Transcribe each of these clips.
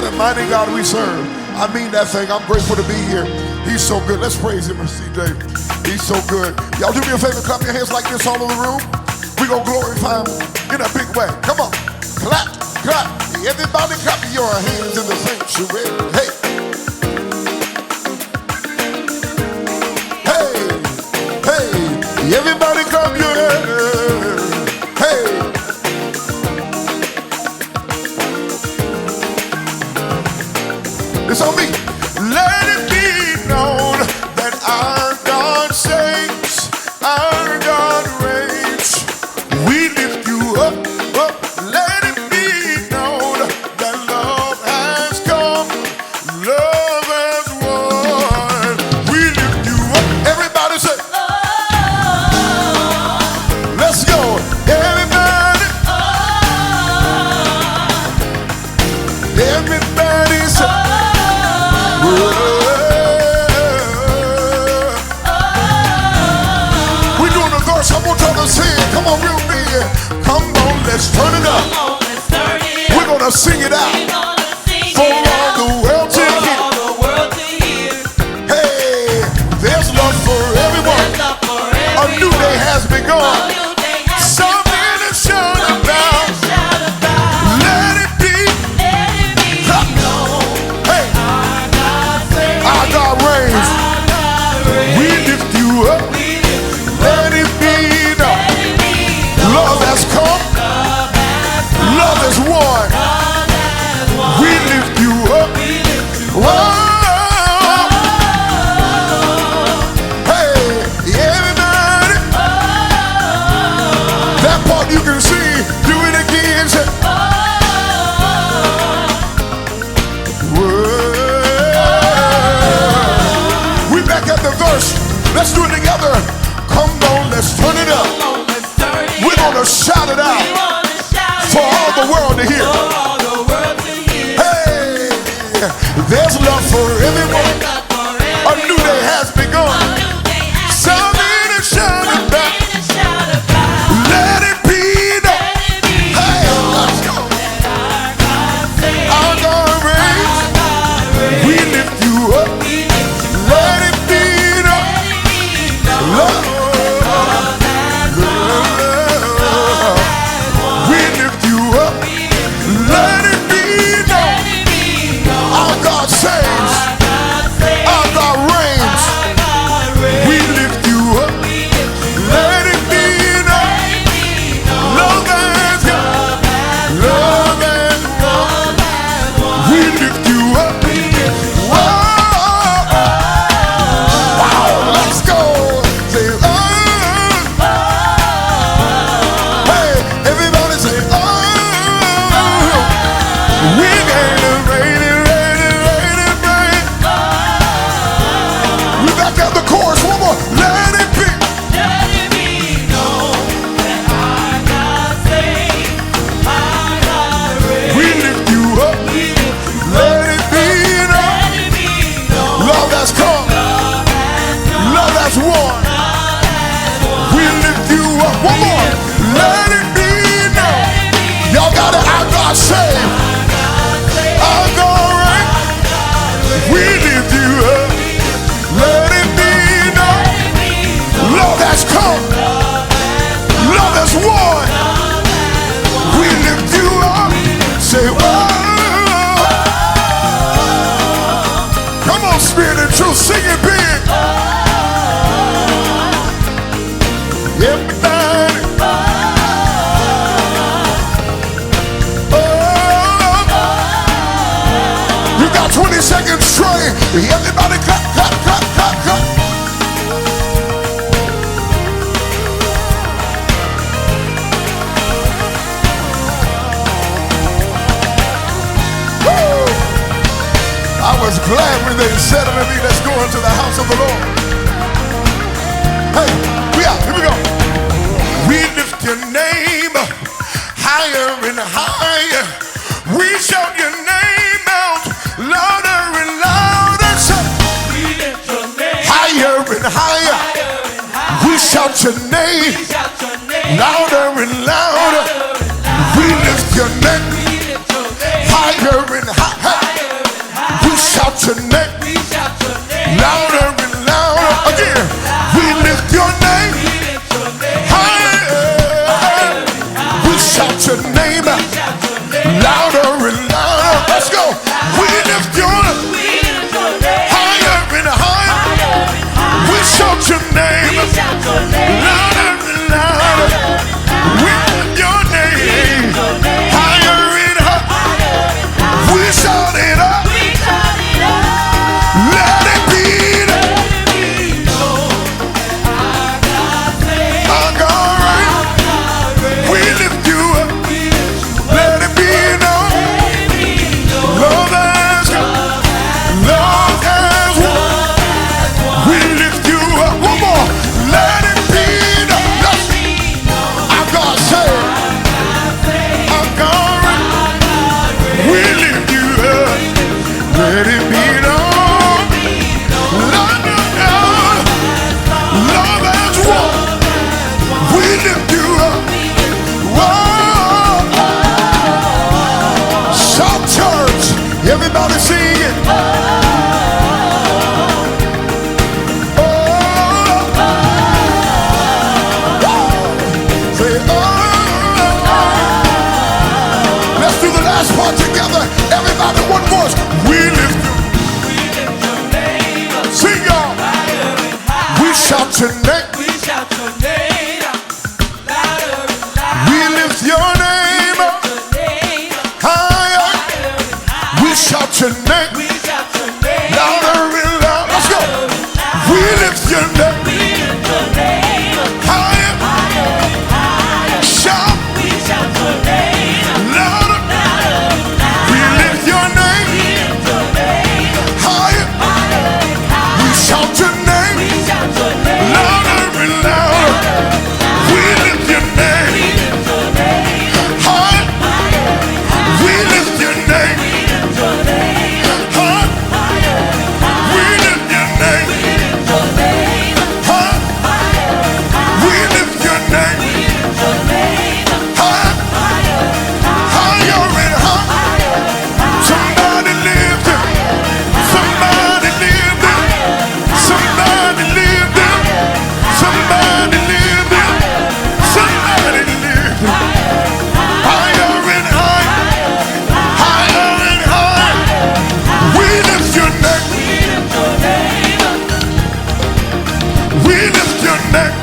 What a mighty God we serve. I mean that thing. I'm grateful to be here. He's so good. Let's praise him, CJ. He's so good. Y'all do me a favor, clap your hands like this all over the room. We're going to glorify him in a big way. Come on. Clap, clap. Everybody clap your hands in the sanctuary. Hey. Hey. Hey. Everybody clap your hands. Hey. It's on me. Let it be known that our God saves, our God reigns. We lift you up, up. Let it be known that love has come, love has won. We lift you up. Everybody say, oh. Let's go. Everybody, oh. Everybody say, oh. We're doing a verse. I'm gonna tell us sing. Come on, real big. Come on, let's turn it up. We're gonna sing it out for all the world to hear. Hey, there's love for everyone. A new day has begun. Something to shout about. Let it be. Hey, our God reigns. We lift you up. Let it be known. Love has come. Love has won. We lift you up. Whoa. Hey, everybody. That part you can see. Do it again. Say, we back at the verse. Let's do it together. Come on, let's turn it up. We're gonna shout it out for all the world to hear. Hey, there's love for everyone. A new day has begun. Something to shout about. Let it be known. Hey, let's go. Our God reigns. We lift you up. Let it be known. Love. We lift you up. Let it be known. Our God saves. Our God reigns. We lift you up. Let it be known. Love has come. Love has won. We lift you up. Whoa. Wow, let's go. Say, oh. Hey, everybody say, oh. We gonna rain it, rain it, rain it, rain. We back at the chorus one more. Let it be. We lift you up. Let it be known. Love has come. Love has won. We lift you up. One more. Let it be known. Y'all got it. Our God saved. Our God reigns. We lift you up. Let it be known. Love has come. Love has won. We lift you up. Say, whoa. Come on, Spirit and Truth. Sing it big. Everybody. You got 20 seconds straight. Everybody clap, clap, clap, clap, clap. Woo! I was glad when they said unto me, let's go into the house of the Lord. Hey, here we go. We lift your name higher and higher. We shout your name out louder and louder. We lift your name higher and higher. We shout your name louder and louder. We lift your name higher and higher. Everybody sing it. Oh, oh, oh. Say, oh. Let's do the last part together. Everybody, one voice. We lift your name up. Sing, y'all. We shout your name. We shout your name up. Louder and louder. We lift your name up. Higher. We shout your name. We shout your name. Louder and louder. Let's go. We lift your name. We lift your name up. Higher. Higher and higher. Shout. We shout your name up. Louder. Louder and louder. We lift your name. We lift your name up. Higher. Higher and higher. We shout your name. We shout your name. Louder and louder. We lift your name. We lift your name up. Higher. Higher and higher. We lift your name. We lift your name up. Higher. Higher and higher. We lift your name. We lift your name up. Higher. Higher and higher. We lift your name. We lift your name up. Higher. Higher and higher. Higher and higher. Somebody lift him. Somebody lift him. Somebody lift him. Somebody lift him. Somebody lift him. Higher and higher. Higher and higher. We lift your name. We lift your name.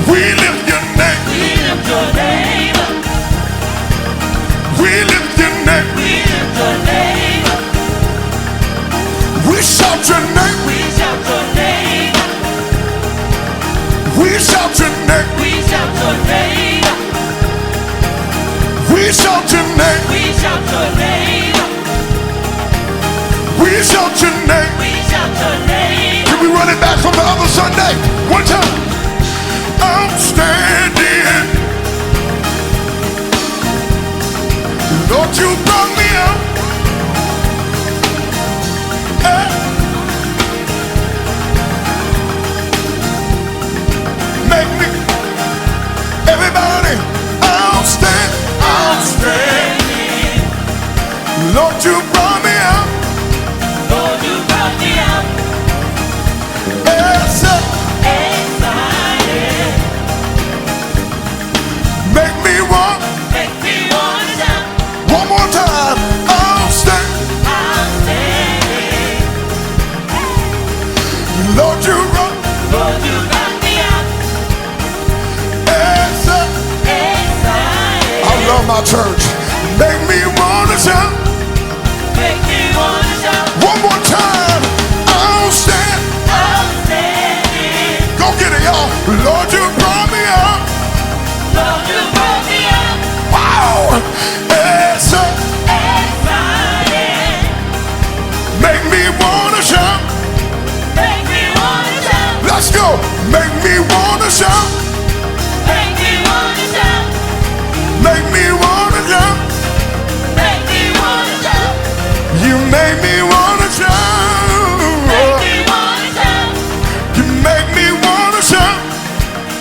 We lift your name. We lift your name. We shout your name. We shout your name. We shout your name. We shout your name. We shout your name. We shout your name. We shout your name. We shout your name. Can we run it back from the other Sunday? One time. I'm standing. Lord, you brought me out. Hey. Make me. Everybody. I'm standing. I'm standing. Lord, you brought me out. Lord, you brought me out. Excited. Make me want. Make me want to shout. One more time. I'm standing. I'm standing. Lord, you brought. Lord, you brought me out. Excited. I love my church. Make me want to shout. Make me want to shout. One more time. I'll stand. I'll stand. Go get it, y'all. Lord, you brought me out. Lord, you brought me out. Wow. Excited. Make me want to shout. Make me want to shout. Let's go. Make me want to shout. Make me want to shout. Make me want to shout. Make me want to shout. You make me want to shout. Make me want to shout. You make me want to shout.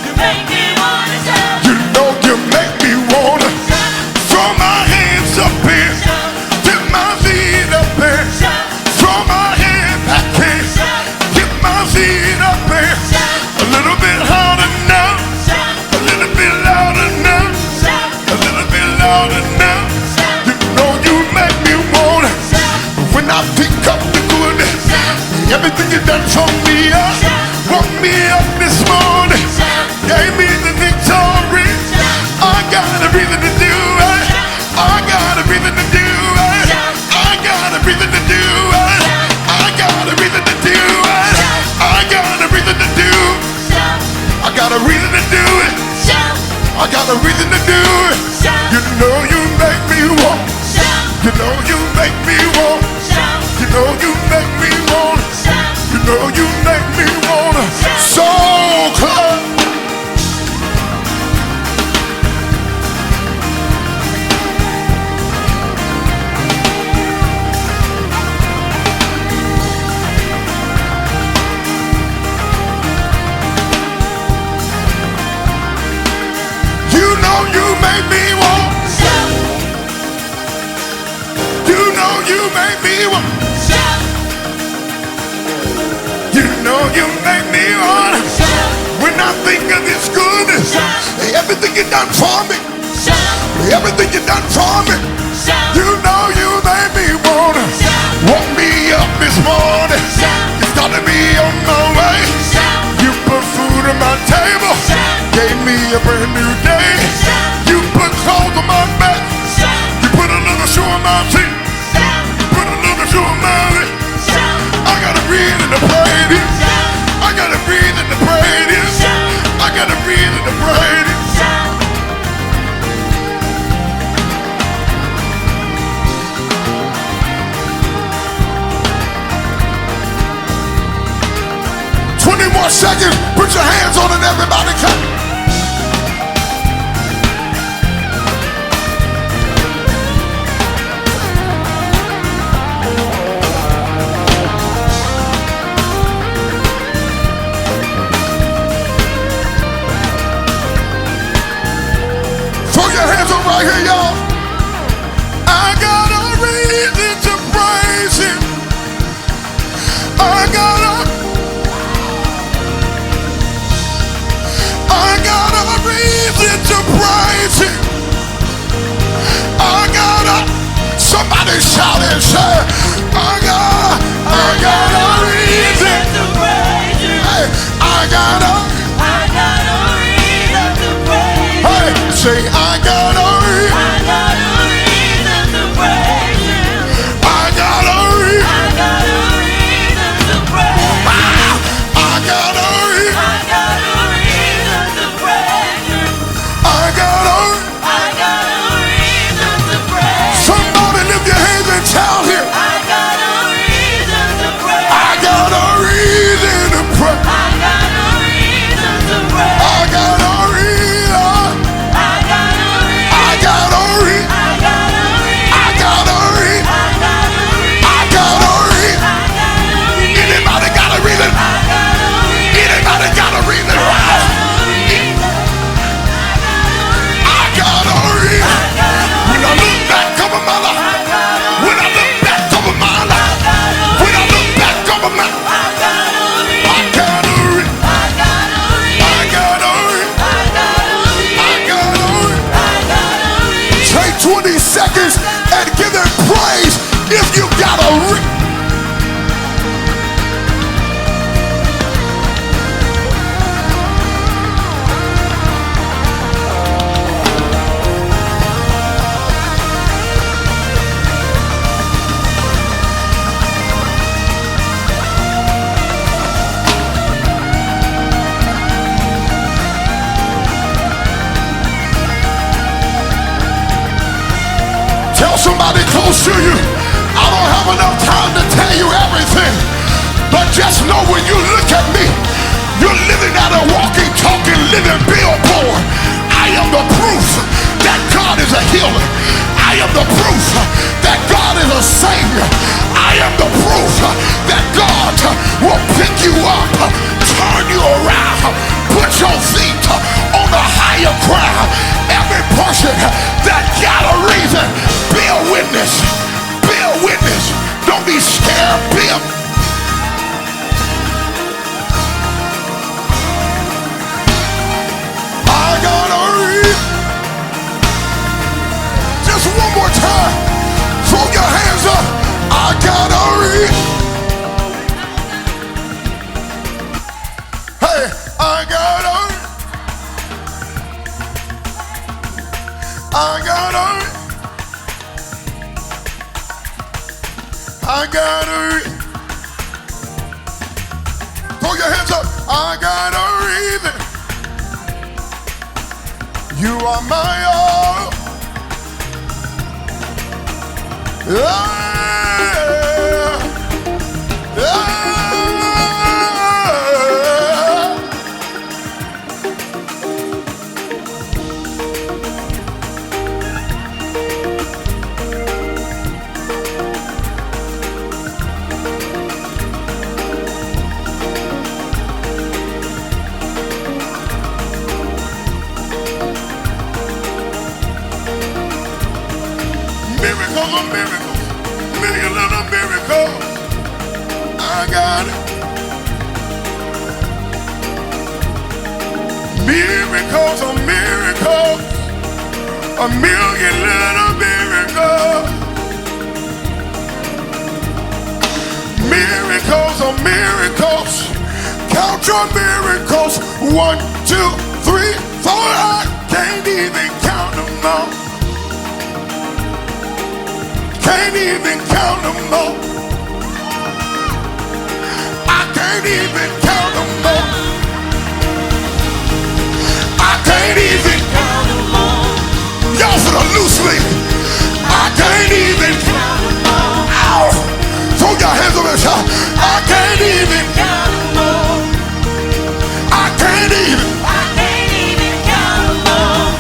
You make me want to shout. You know you make me want to throw my hands up here, get my feet up there, throw my hands back here, get my feet up there. A little bit harder now, a little bit louder now, a little bit louder now. You know you make me want it. When I pick up the goodness, everything you done for me, woke me up this morning, gave me the victory. I got a reason to do it. I got a reason to do it. I got a reason to do it. I got a reason to do it. I got a reason to do it. I got a reason to do it. I got a reason to do it. You know you make me want. You know you make me want. You know you make me want. You know you make me want. So close. You know you make me want. everything you done for me. Shout. Everything you done for me. Shout. You know you made me wanna woke me up this morning. You started me on my way. You put food on my table. Gave me a brand new day. You put clothes on my back. You put another shoe on my feet. You put another shoe on my feet. I gotta breathe in the praise. I gotta breathe in the praise. I gotta breathe in the praise. 20 more seconds. Put your hands on it, everybody. Come. Throw your hands up right here, y'all. I got a reason to praise him. I got a reason to praise him. Somebody shout and say, I got a reason to praise you. Hey, I got a reason to praise you. Hey, say I got a reason to praise you. I got a reason to praise you. I got a reason to praise you. I got a reason to praise you. Somebody lift your hands and tell him, I got a reason to praise you. I got a reason to praise you. And give him praise if you got a somebody close to you, I don't have enough time to tell you everything, but just know when you look at me, you're living out a walking, talking, living billboard. I am the proof that God is a healer. I am the proof that God is a savior. I am the proof that God will pick you up, turn you around, put your feet on the higher ground. Every person that got a reason, be a witness. Be a witness. Don't be scared. Be a... I got a reason. Just one more time. Throw your hands up. I got a reason. Hey, I got a reason. I got a reason. I got a reason. Throw your hands up. I got a reason. You are my all. Miracles are miracles, a million little miracles. Miracles are miracles. Count your miracles. 1, 2, 3, 4. I can't even count them all. Can't even count them all. I can't even count them all. I can't even count them all. Y'all for the loose leaf. I can't even count them all. Ow! Throw your hands up and shout. I can't even count them all. I can't even count them all.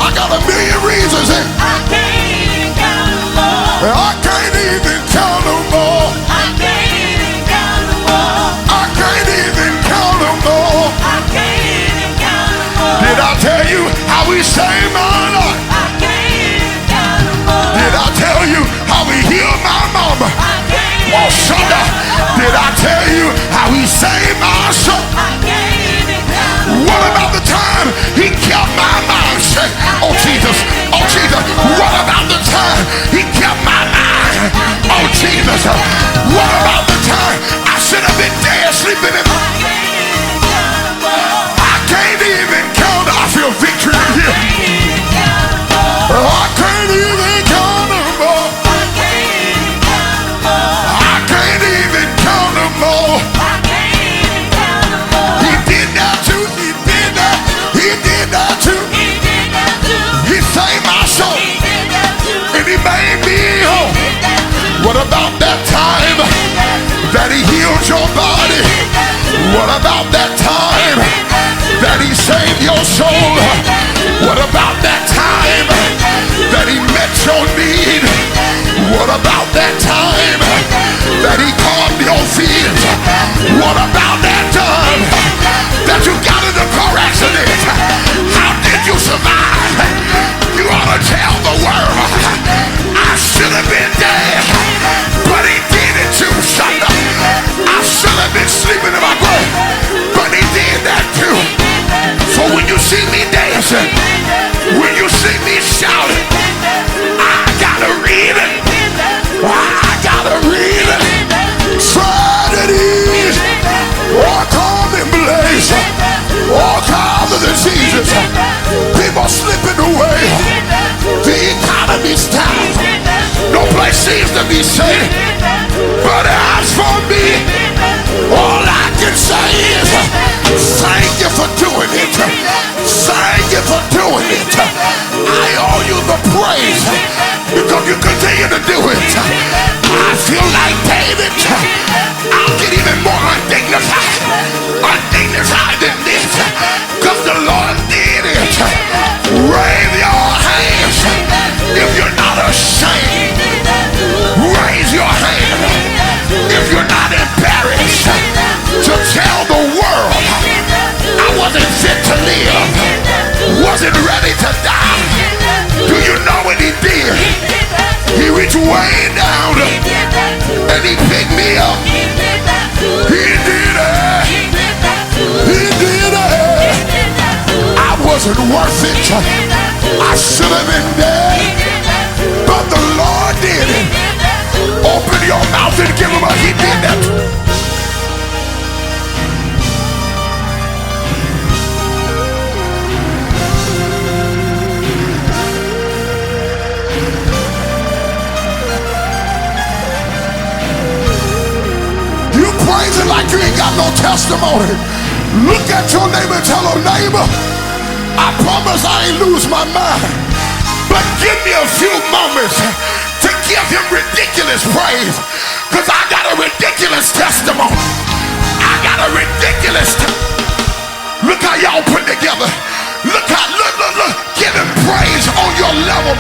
I got a million reasons. I can't even count them all. I can't even count them all. I can't even count them all. I can't even count them all. I can't even count them all. Did I tell you how we saved my life? I can't even count them all. Did I tell you how we healed my mama? I can't even count them all. Did I tell you how he saved my soul? I can't even count them all. What about the time he kept my mind straight? Oh Jesus, oh Jesus. What about the time he kept my mind? Oh Jesus. What about the time I should have been dead sleeping in my... I can't even count. I feel victory in here. I can't even count them all. I can't even count them all. He did that too. He did that. He did that too. He saved my soul. And he made me whole. What about that time that he healed your body? What about that time that he saved your soul? What about that time that he met your need? What about that time that he calmed your fears? What about that time that you got in a car accident? How did you survive? You ought to tell the world, I should have been dead, but he did it too, son. I should have been sleeping in my grave, but he did that too. So when you see me dancing, when you see me shouting, I gotta read it. I gotta read it. Tragedies, all come in blaze, all kinds of diseases, people slipping away, the economy's down, no place seems to be safe. But as for me, all I can say is thank you for doing it. Thank you for doing it. I owe you the praise because you continue to do it. I feel like David. I'll get even more undignified than this, because the Lord did it. Raise your hands if you're not ashamed. Raise your hand if you're not embarrassed to tell the world I wasn't fit to live, wasn't ready to die. Do you know what he did? He reached way down and he picked me up. He did it. He did it. I wasn't worth it. I should have been dead, but the Lord did it. Open your mouth and give him a he did that. You praising like you ain't got no testimony. Look at your neighbor and tell him, neighbor, I promise I ain't lose my mind, but give me a few moments to give him ridiculous praise, because I got a ridiculous testimony. I got a ridiculous look how y'all put together. Look, give him praise on your level.